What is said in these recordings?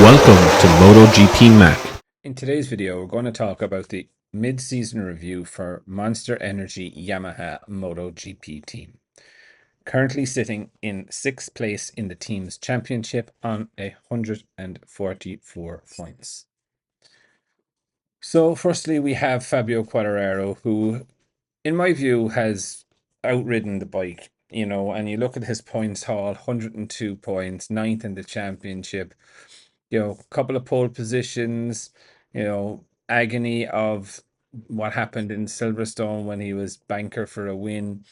Welcome to Motogp Mac. In today's video, we're going to talk about the mid-season review for Monster Energy Yamaha MotoGP team. Currently sitting in 6th place in the team's championship on 144 points. So firstly, we have Fabio Quartararo, who, in my view, has outridden the bike. And you look at his points haul, 102 points, ninth in the championship, couple of pole positions, agony of what happened in Silverstone when he was banker for a win,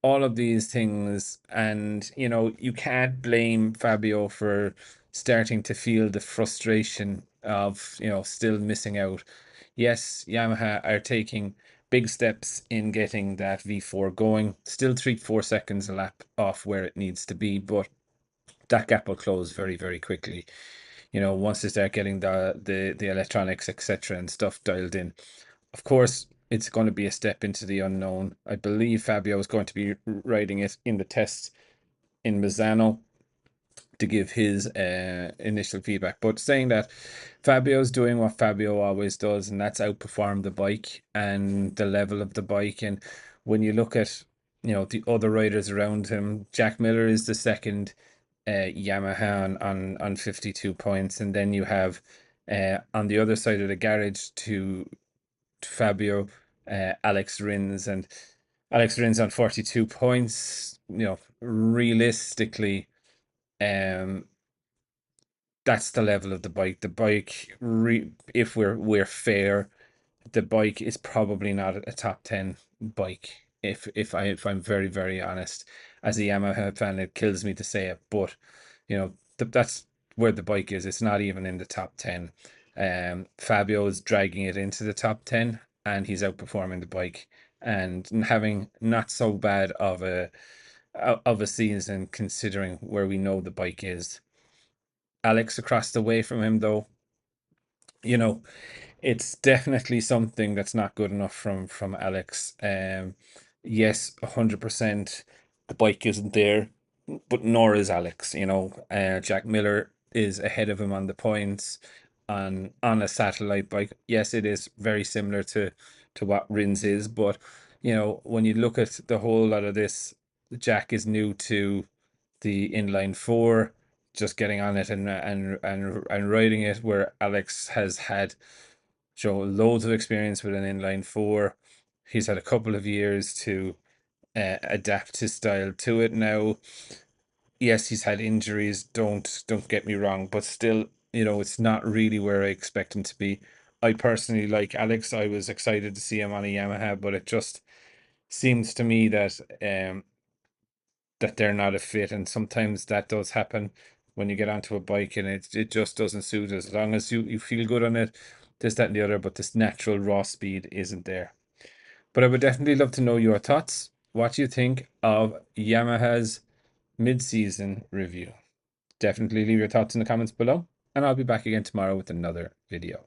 all of these things. And, you can't blame Fabio for starting to feel the frustration of, still missing out. Yes, Yamaha are taking big steps in getting that V4 going, still 3-4 seconds a lap off where it needs to be, but that gap will close very, very quickly. Once they start getting the electronics, etc., and stuff dialed in. Of course, it's going to be a step into the unknown. I believe Fabio is going to be riding it in the test in Misano to give his initial feedback. But saying that, Fabio's doing what Fabio always does, and that's outperform the bike and the level of the bike. And when you look at the other riders around him, Jack Miller is the second Yamaha on 52 points, and then you have on the other side of the garage to Fabio, Alex Rins, and Alex Rins on 42 points. Realistically, um, that's the level of the bike. The bike, if we're fair, the bike is probably not a top 10 bike. If I'm very, very honest, as a Yamaha fan, it kills me to say it, but that's where the bike is. It's not even in the top 10. Fabio is dragging it into the top 10, and he's outperforming the bike and having not so bad of a season considering where we know the bike is. Alex across the way from him, though, you know, it's definitely something that's not good enough from Alex. Yes, 100%. The bike isn't there, but nor is Alex. Jack Miller is ahead of him on the points on a satellite bike. Yes, it is very similar to what Rins is, but when you look at the whole lot of this, Jack is new to the inline four, just getting on it and riding it, where Alex has had loads of experience with an inline four. He's had a couple of years to adapt his style to it now. Yes, he's had injuries, don't get me wrong, but still, it's not really where I expect him to be. I personally like Alex. I was excited to see him on a Yamaha, but it just seems to me that they're not a fit, and sometimes that does happen when you get onto a bike and it just doesn't suit us. As long as you feel good on it, this, that, and the other, but this natural raw speed isn't there. But I would definitely love to know your thoughts. What do you think of Yamaha's mid-season review? Definitely leave your thoughts in the comments below, and I'll be back again tomorrow with another video.